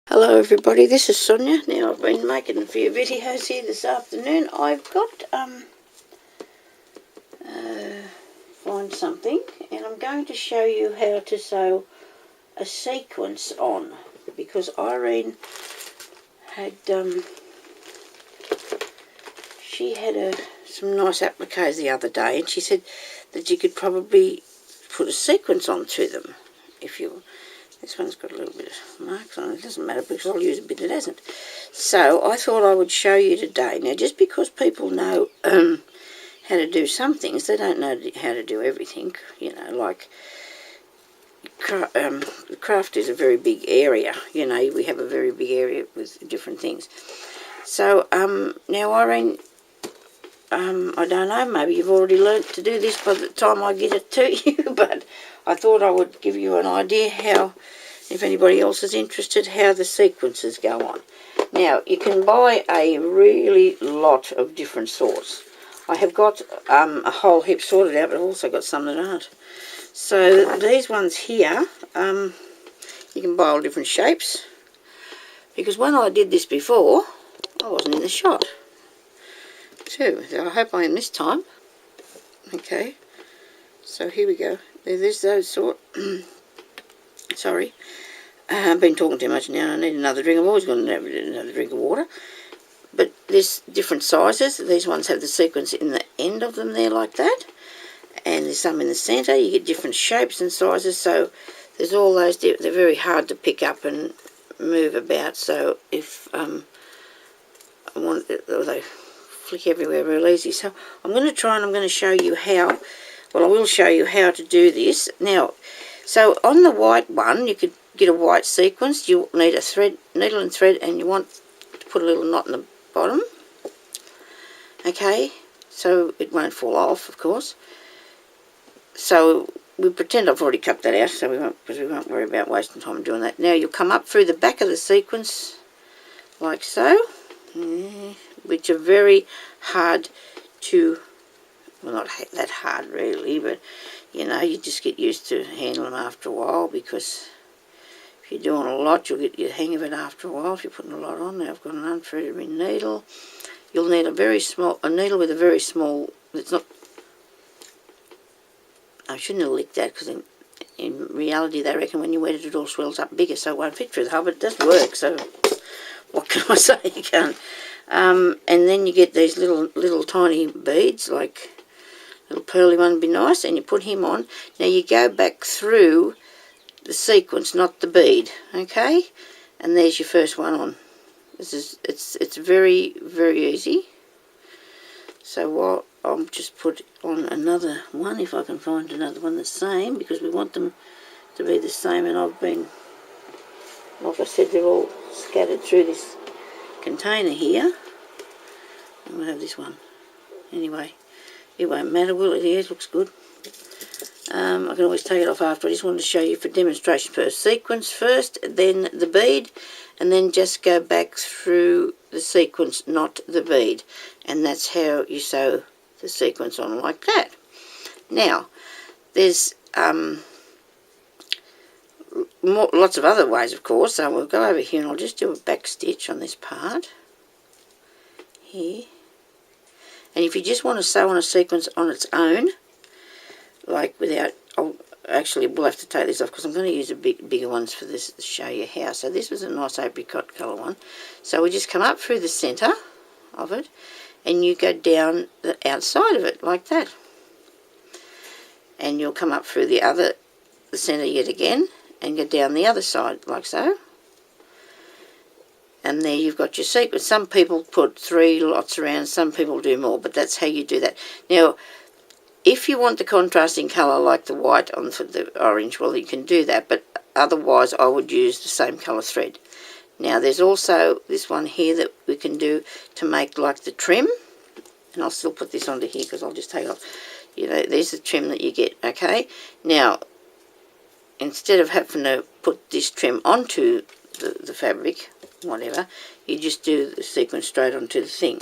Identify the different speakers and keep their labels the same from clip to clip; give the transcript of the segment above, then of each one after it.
Speaker 1: Hello everybody, this is Sonya. Now I've been making a few videos here this afternoon. I've got find something and I'm going to show you how to sew a sequence on, because Irene had she had some nice appliques the other day, and she said that you could probably put a sequence onto them if you. This one's got a little bit of marks on it. It doesn't matter because I'll use a bit that hasn't. So I thought I would show you today. Now, just because people know how to do some things, they don't know how to do everything. You know, like craft is a very big area. You know, we have a very big area with different things. So now, Irene, I don't know, maybe you've already learnt to do this by the time I get it to you, but I thought I would give you an idea how, if anybody else is interested, how the sequences go on. Now, you can buy a really lot of different sorts. I have got a whole heap sorted out, but I've also got some that aren't. So these ones here, you can buy all different shapes, because when I did this before, I wasn't in the shot. So I hope I am this time. Okay, so here we go. There's those sort. Sorry, I've been talking too much now. I need another drink. I've always got another drink of water. But there's different sizes. These ones have the sequence in the end of them there like that, and there's some in the centre. You get different shapes and sizes. So there's all those. They're very hard to pick up and move about. So if I want, they flick everywhere real easy. So I'm going to try and I'm going to show you how. Well, I will show you how to do this. Now, so on the white one, you could get a white sequence. You'll need a thread, needle and thread, and you want to put a little knot in the bottom. Okay, so it won't fall off, of course. So we pretend I've already cut that out, so we won't, because we won't worry about wasting time doing that. Now you'll come up through the back of the sequence, like so, which are very hard to. Well, not that hard really, but you know, you just get used to handling them after a while, because if you're doing a lot, you'll get the hang of it after a while if you're putting a lot on. Now I've got an unthreaded needle. You'll need a needle with a very small, it's not, I shouldn't have licked that, because in reality they reckon when you wet it all swells up bigger, so it won't fit through the hole, but it does work, so what can I say, you can't. And then you get these little tiny beads, like little pearly one would be nice, and you put him on. Now you go back through the sequence, not the bead, okay? And there's your first one on. It's very, very easy. So what I'll just put on another one, if I can find another one the same, because we want them to be the same. And I've been, like I said, they're all scattered through this container here. I'm going to have this one. Anyway, it won't matter, will it? Yeah, it looks good. I can always take it off after. I just wanted to show you for demonstration first. Sequence first, then the bead, and then just go back through the sequence, not the bead. And that's how you sew the sequence on, like that. Now, there's lots of other ways, of course. So we'll go over here and I'll just do a back stitch on this part here. And if you just want to sew on a sequence on its own, like without, we'll have to take this off because I'm going to use bigger ones for this to show you how. So this was a nice apricot colour one. So we just come up through the centre of it, and you go down the outside of it like that. And you'll come up through the centre yet again, and go down the other side like so. And there you've got your sequence. Some people put 3 lots around, some people do more, but that's how you do that. Now, if you want the contrasting colour like the white on the orange, well, you can do that, but otherwise I would use the same colour thread. Now, there's also this one here that we can do to make like the trim, and I'll still put this onto here because I'll just take it off. You know, there's the trim that you get, okay? Now, instead of having to put this trim onto the fabric, whatever, you just do the sequence straight onto the thing.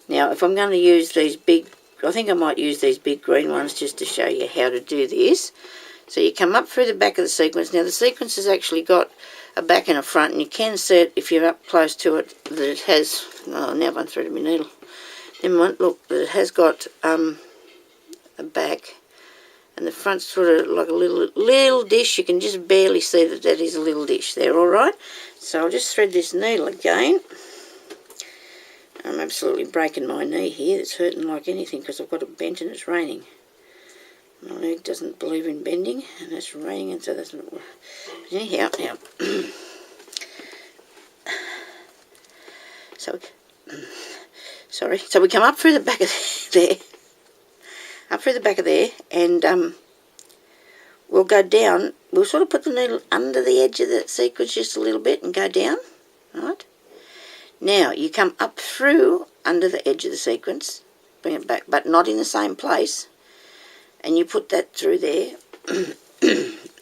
Speaker 1: Now, if I'm going to use these big, I think I might use these big green ones just to show you how to do this. So you come up through the back of the sequence. Now the sequence has actually got a back and a front, and you can see it if you're up close to it that it has, oh, now I've threaded my needle. Never mind, look, that it has got a back, and the front's sort of like a little dish. You can just barely see that that is a little dish there, alright? So I'll just thread this needle again. I'm absolutely breaking my knee here. It's hurting like anything because I've got it bent and it's raining. My leg doesn't believe in bending, and it's raining, and so that's not. Anyhow, now. So we come up through the back of there, up through the back of there, and we'll go down. We'll sort of put the needle under the edge of the sequence just a little bit and go down, right? Now, you come up through under the edge of the sequence, bring it back, but not in the same place, and you put that through there, and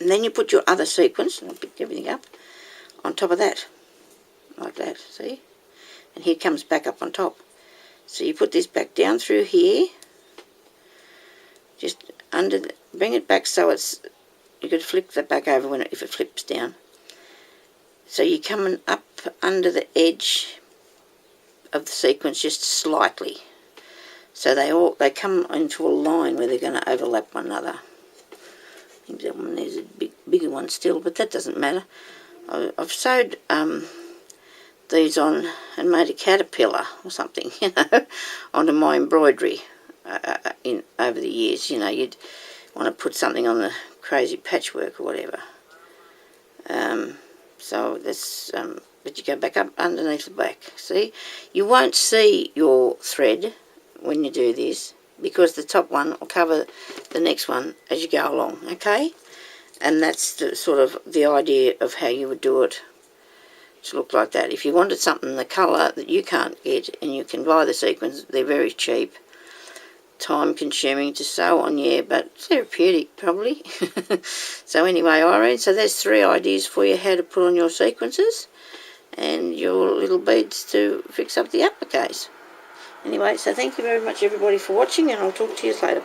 Speaker 1: then you put your other sequence, and I'll pick everything up, on top of that, like that, see? And here it comes back up on top. So you put this back down through here, just under, bring it back so it's, you could flip that back over when if it flips down. So you're coming up under the edge of the sequence just slightly, so they come into a line where they're going to overlap one another. I think that one there's a bigger one still, but that doesn't matter. I've sewed these on and made a caterpillar or something, you know, onto my embroidery over the years. You know, you'd want to put something on the crazy patchwork or whatever. So that's, but you go back up underneath the back. See, you won't see your thread when you do this because the top one will cover the next one as you go along. Okay, and that's the sort of the idea of how you would do it to look like that. If you wanted something the colour that you can't get and you can buy the sequins, they're very cheap. Time consuming to sew on, yeah, but therapeutic probably. So anyway, Irene, so there's 3 ideas for you how to put on your sequences and your little beads to fix up the appliques. Anyway, so thank you very much everybody for watching, and I'll talk to you later.